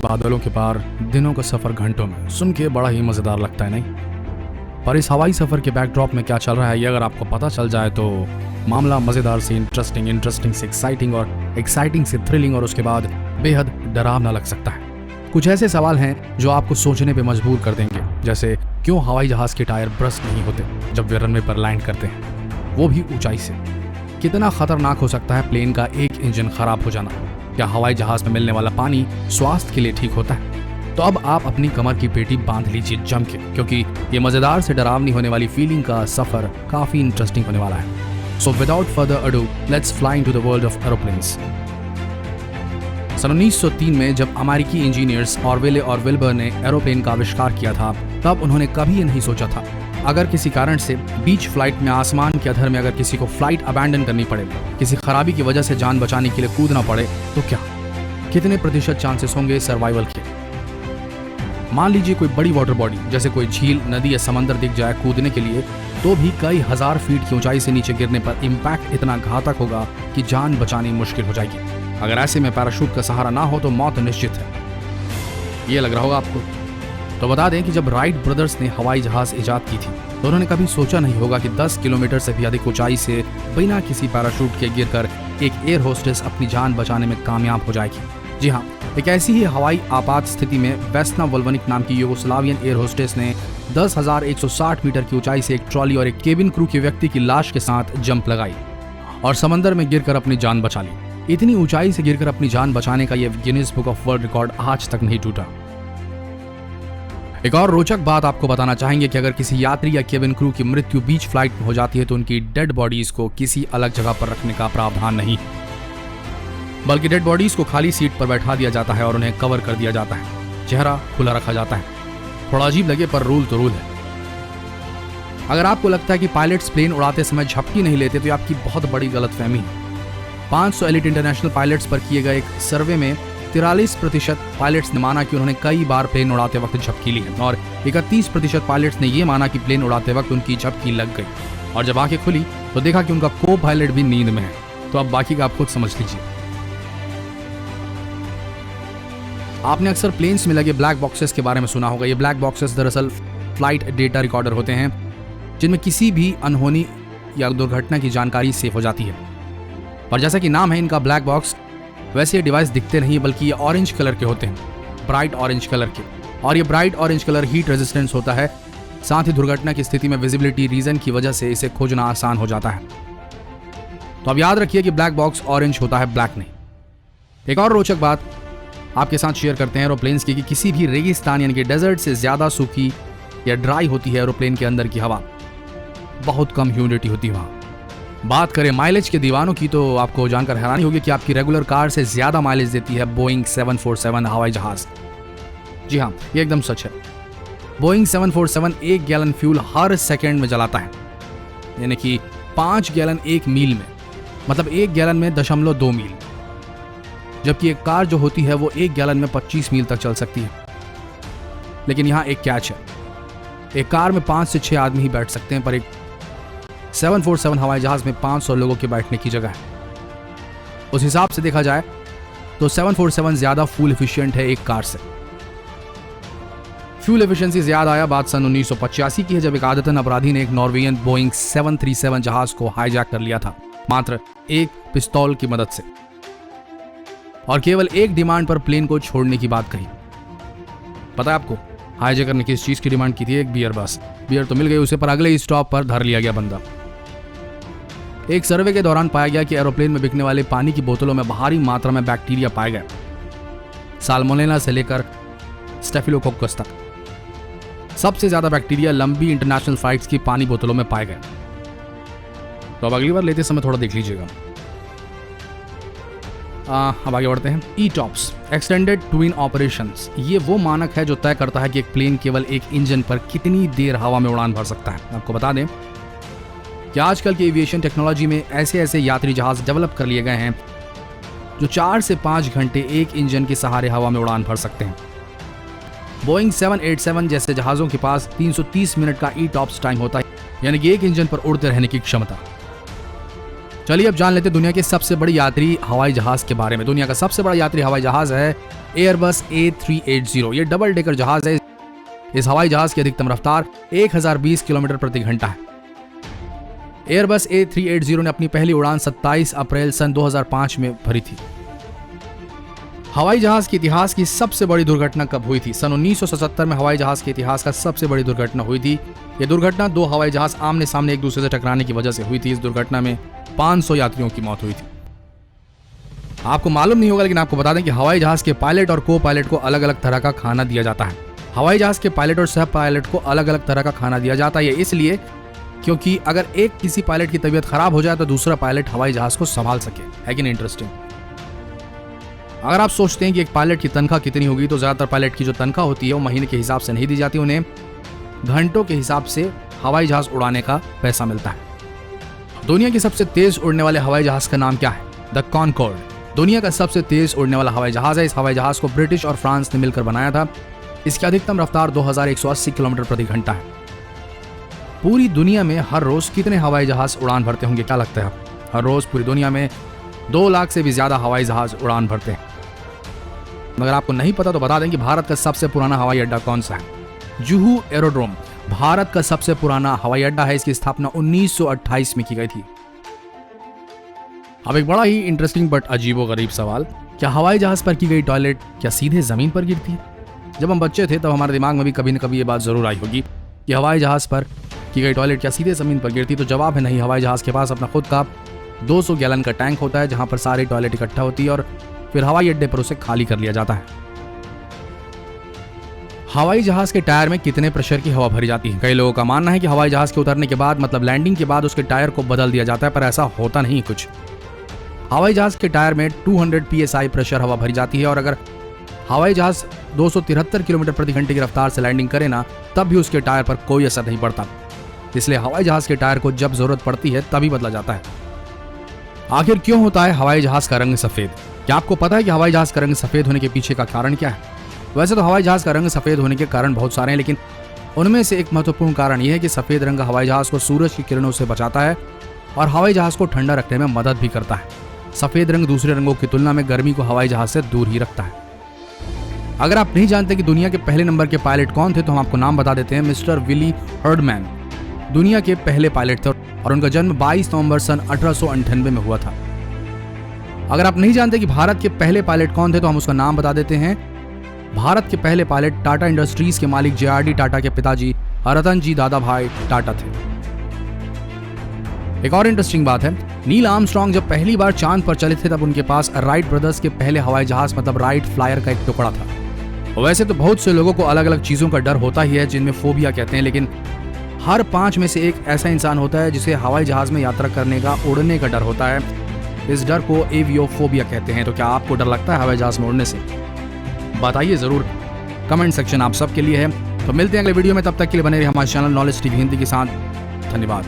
बादलों के पार दिनों का सफर घंटों में सुन के बड़ा ही मजेदार लगता है, नहीं? पर इस हवाई सफर के बैकड्रॉप में क्या चल रहा है ये अगर आपको पता चल जाए तो मामला मजेदार से इंटरेस्टिंग से एक्साइटिंग से थ्रिलिंग और उसके बाद बेहद डरावना लग सकता है। कुछ ऐसे सवाल हैं जो आपको सोचने पे मजबूर कर देंगे, जैसे क्यों हवाई जहाज के टायर ब्रस्ट नहीं होते जब वे रनवे पर लैंड करते हैं, वो भी ऊंचाई से? कितना खतरनाक हो सकता है प्लेन का एक इंजन खराब हो जाना? क्या हवाई जहाज में मिलने वाला पानी स्वास्थ्य के लिए ठीक होता है? तो अब आप अपनी कमर की पेटी बांध लीजिए जम के, क्योंकि ये मजेदार से डरावनी होने वाली फीलिंग का सफर काफी इंटरेस्टिंग होने वाला है। So without further ado let's fly into the world of aeroplanes. सन 1903 में जब अमेरिकी इंजीनियर्स ऑरवेले और विल्बर ने एरोप्लेन का आविष्कार किया था, तब उन्होंने कभी ये नहीं सोचा था अगर किसी कारण से बीच फ्लाइट में आसमान के अधर में अगर किसी को फ्लाइट अबैंडन करनी पड़े, किसी खराबी की वजह से जान बचाने के लिए कूदना पड़े, तो क्या कितने प्रतिशत चांसेस होंगे सर्वाइवल के? मान लीजिए कोई बड़ी वाटर बॉडी जैसे कोई झील, नदी या समंदर दिख जाए कूदने के लिए, तो भी कई हजार फीट की ऊंचाई से नीचे गिरने पर इम्पैक्ट इतना घातक होगा कि जान बचानी मुश्किल हो जाएगी। अगर ऐसे में पैराशूट का सहारा ना हो तो मौत निश्चित है। ये लग रहा होगा आपको। तो बता दें कि जब राइट ब्रदर्स ने हवाई जहाज इजाद की थी तो उन्होंने कभी सोचा नहीं होगा कि 10 किलोमीटर से भी अधिक ऊंचाई से बिना किसी पैराशूट के गिरकर एक एयर होस्टेस अपनी जान बचाने में कामयाब हो जाएगी। जी हाँ, एक ऐसी ही हवाई आपात स्थिति में वेस्ना वोल्वनिक नाम की यूगोस्लावियन एयर होस्टेस ने 10,160 मीटर की ऊंचाई से एक ट्रॉली और एक केबिन क्रू के व्यक्ति की लाश के साथ जंप लगाई और समंदर में गिरकर अपनी जान बचा ली। इतनी ऊंचाई से गिरकर अपनी जान बचाने का यह Guinness book of world record आज तक नहीं टूटा। एक और रोचक बात आपको बताना चाहेंगे कि अगर किसी यात्री या केबिन क्रू की मृत्यु बीच फ्लाइट में हो जाती है तो उनकी डेड बॉडीज को किसी अलग जगह पर रखने का प्रावधान नहीं, बल्कि डेड बॉडीज को खाली सीट पर बैठा दिया जाता है और उन्हें कवर कर दिया जाता है, चेहरा खुला रखा जाता है। थोड़ा अजीब लगे पर रूल तो रूल है। अगर आपको लगता है कि पायलट्स प्लेन उड़ाते समय झपकी नहीं लेते तो ये आपकी बहुत बड़ी गलतफहमी है। 500 एलिट इंटरनेशनल पायलट्स पर किए गए एक सर्वे में 43% पायलट्स ने माना कि उन्होंने कई बार प्लेन उड़ाते वक्त झपकी ली है और 31% पायलट्स ने यह माना कि प्लेन उड़ाते वक्त उनकी झपकी लग गई, और जब आंखें खुली तो देखा कि उनका को पायलट भी नींद में है। तो अब बाकी का आप खुद समझ लीजिए। आपने अक्सर प्लेन्स में लगे ब्लैक बॉक्सेस के बारे में सुना होगा। ये ब्लैक बॉक्सेस दरअसल फ्लाइट डेटा रिकॉर्डर होते हैं जिनमें किसी भी अनहोनी या दुर्घटना की जानकारी सेव हो जाती है। और जैसा कि नाम है इनका ब्लैक बॉक्स, वैसे ये डिवाइस दिखते नहीं बल्कि ये ऑरेंज कलर के होते हैं, ब्राइट ऑरेंज कलर के। और ये bright orange colour heat resistance होता है, साथ ही दुर्घटना की स्थिति में विजिबिलिटी रीजन की वजह से इसे खोजना आसान हो जाता है। तो अब याद रखिए कि ब्लैक बॉक्स ऑरेंज होता है, ब्लैक नहीं। एक और रोचक बात आपके साथ शेयर करते हैं एरोप्लेन्स की कि किसी भी रेगिस्तान यानी कि डेजर्ट से ज्यादा सूखी या ड्राई होती है एरोप्लेन के अंदर की हवा। बहुत कम ह्यूमिडिटी होती है वहाँ। बात करें माइलेज के दीवानों की तो आपको जानकर हैरानी होगी कि आपकी रेगुलर कार से ज्यादा माइलेज देती है बोइंग 747 हवाई जहाज। जी हाँ, ये एकदम सच है। बोइंग 747 1 गैलन फ्यूल हर सेकंड में जलाता है, यानी कि 5 गैलन 1 मील में, मतलब 1 गैलन में 0.2 मील, जबकि एक कार जो होती है वो 1 गैलन में 25 मील तक चल सकती है। लेकिन यहाँ एक कैच है, एक कार में 5 से 6 आदमी ही बैठ सकते हैं, पर एक 747 हवाई जहाज में 500 लोगों के बैठने की जगह है। उस हिसाब से देखा जाए तो 747 ज्यादा फ्यूल एफिशिएंट है एक कार से। फ्यूल एफिशिएंसी से याद आया, बात सन 1985 की है जब एक आदतन अपराधी ने एक नॉर्वेजियन बोइंग 737 जहाज को हाईजैक कर लिया था, मात्र एक पिस्तौल की मदद से, और केवल एक डिमांड पर प्लेन को छोड़ने की बात कही। पता है आपको हाईजैकर ने किस चीज की डिमांड की थी? एक बियर। बस बियर तो मिल गई उसे, पर अगले ही स्टॉप पर धर लिया गया बंदा। एक सर्वे के दौरान पाया गया कि एरोप्लेन में बिकने वाले पानी की बोतलों में भारी मात्रा में बैक्टीरिया पाए गए, साल्मोनेला से लेकर स्टेफिलोकोकस तक। सबसे ज्यादा बैक्टीरिया लंबी इंटरनेशनल फ्लाइट्स की पानी बोतलों में पाए गए। तो अब अगली बार लेते समय थोड़ा देख लीजिएगा। अब आगे बढ़ते हैं। ETOPS एक्सटेंडेड ट्विन ऑपरेशंस, ये वो मानक है जो तय करता है कि एक प्लेन केवल एक इंजन पर कितनी देर हवा में उड़ान भर सकता है। आपको बता दें कि आजकल की एविएशन टेक्नोलॉजी में ऐसे यात्री जहाज डेवलप कर लिए गए हैं जो 4 से 5 घंटे एक इंजन के सहारे हवा में उड़ान भर सकते हैं। बोइंग 787 जैसे जहाजों के पास 330 मिनट का ETOPS टाइम होता है, यानी कि एक इंजन पर उड़ते रहने की क्षमता। चलिए अब जान लेते दुनिया के सबसे बड़ी यात्री हवाई जहाज के बारे में। दुनिया का सबसे बड़ा यात्री हवाई जहाज है एयरबस A380। ये डबल डेकर जहाज है। इस हवाई जहाज की अधिकतम रफ्तार 1020 किलोमीटर प्रति घंटा है। एयरबस A380 ने अपनी पहली उड़ान 27 अप्रैल सन 2005 में भरी थी। हवाई जहाज के इतिहास की सबसे बड़ी दुर्घटना कब हुई थी? सन 1977 में हवाई जहाज के इतिहास का सबसे बड़ी दुर्घटना हुई थी। यह दुर्घटना दो हवाई जहाज आमने सामने एक दूसरे से टकराने की वजह से हुई थी। इस दुर्घटना में 500 यात्रियों की मौत हुई थी। आपको मालूम नहीं होगा, लेकिन आपको बता दें कि हवाई जहाज के पायलट और को पायलट को अलग अलग तरह का खाना दिया जाता है। हवाई जहाज के पायलट और सह पायलट को अलग अलग तरह का खाना दिया जाता है, इसलिए क्योंकि अगर एक किसी पायलट की तबीयत खराब हो जाए तो दूसरा पायलट हवाई जहाज को संभाल सके। है कि नहीं इंटरेस्टिंग? अगर आप सोचते हैं कि एक पायलट की तनख्वाह कितनी होगी, तो ज्यादातर पायलट की जो तनख्वाह होती है वो महीने के हिसाब से नहीं दी जाती, उन्हें घंटों के हिसाब से हवाई जहाज उड़ाने का पैसा मिलता है। दुनिया की सबसे तेज उड़ने वाले हवाई जहाज का नाम क्या है? द कॉनकॉर्ड दुनिया का सबसे तेज उड़ने वाला हवाई जहाज है। इस हवाई जहाज को ब्रिटिश और फ्रांस ने मिलकर बनाया था। इसकी अधिकतम रफ्तार 2180 किलोमीटर प्रति घंटा है। पूरी दुनिया में हर रोज कितने हवाई जहाज उड़ान भरते होंगे, क्या लगता है? हर रोज पूरी दुनिया में 2 लाख से भी ज्यादा हवाई जहाज उड़ान भरते हैं। मगर आपको नहीं पता तो बता दें कि भारत का सबसे पुराना हवाई अड्डा कौन सा है? जुहू एरोड्रोम भारत का सबसे पुराना हवाई अड्डा है। इसकी स्थापना 1928 में की गई थी। अब एक बड़ा ही इंटरेस्टिंग बट अजीबोगरीब सवाल, क्या हवाई जहाज पर की गई टॉयलेट क्या सीधे जमीन पर गिरती है? जब हम बच्चे थे तब हमारे दिमाग में भी कभी न कभी ये बात जरूर आई होगी कि हवाई जहाज पर की गई टॉयलेट क्या सीधे जमीन पर गिरती? तो जवाब है नहीं। हवाई जहाज के पास अपना खुद का 200 गैलन का टैंक होता है, जहां पर सारी टॉयलेट इकट्ठा होती है और फिर हवाई अड्डे पर उसे खाली कर लिया जाता है। हवाई जहाज के टायर में कितने प्रेशर की हवा भरी जाती है? कई लोगों का मानना है कि हवाई जहाज के उतरने के बाद मतलब लैंडिंग के बाद उसके टायर को बदल दिया जाता है, पर ऐसा होता नहीं कुछ। हवाई जहाज के टायर में 200 PSI प्रेशर हवा भरी जाती है और अगर हवाई जहाज 273 किलोमीटर प्रति घंटे की रफ्तार से लैंडिंग करे ना, तब भी उसके टायर पर कोई असर नहीं पड़ता। इसलिए हवाई जहाज के टायर को जब जरूरत पड़ती है तभी बदला जाता है। आखिर क्यों होता है हवाई जहाज का रंग सफेद? क्या आपको पता है कि हवाई जहाज का रंग सफेद होने के पीछे का कारण क्या है? वैसे तो हवाई जहाज का रंग सफेद होने के कारण बहुत सारे हैं, लेकिन उनमें से एक महत्वपूर्ण कारण यह है कि सफेद रंग हवाई जहाज को सूरज की किरणों से बचाता है और हवाई जहाज को ठंडा रखने में मदद भी करता है। सफेद रंग दूसरे रंगों की तुलना में गर्मी को हवाई जहाज से दूर ही रखता है। अगर आप नहीं जानते कि दुनिया के पहले नंबर के पायलट कौन थे, तो हम आपको नाम बता देते हैं। मिस्टर विली हर्डमैन दुनिया के पहले पायलट थे और उनका जन्म 22 नवंबर सन 1898 में हुआ था। अगर आप नहीं जानते कि भारत के पहले पायलट कौन थे, तो हम उसका नाम बता देते हैं। भारत के पहले पायलट टाटा इंडस्ट्रीज के मालिक JRD टाटा के पिताजी रतन जी दादाभाई टाटा थे। एक और इंटरेस्टिंग बात है, नील आर्मस्ट्रांग जब पहली बार चांद पर चले थे तब उनके पास राइट ब्रदर्स के पहले हवाई जहाज मतलब राइट फ्लायर का एक टुकड़ा था। वैसे तो बहुत से लोगों को अलग अलग चीजों का डर होता ही है, जिनमें फोबिया कहते हैं, लेकिन हर 5 में से एक ऐसा इंसान होता है जिसे हवाई जहाज में यात्रा करने का, उड़ने का डर होता है। इस डर को एवियोफोबिया कहते हैं। तो क्या आपको डर लगता है हवाई जहाज में उड़ने से? बताइए जरूर, कमेंट सेक्शन आप सबके लिए है। तो मिलते हैं अगले वीडियो में, तब तक के लिए बने रहिए हमारे चैनल नॉलेज टीवी हिंदी के साथ। धन्यवाद।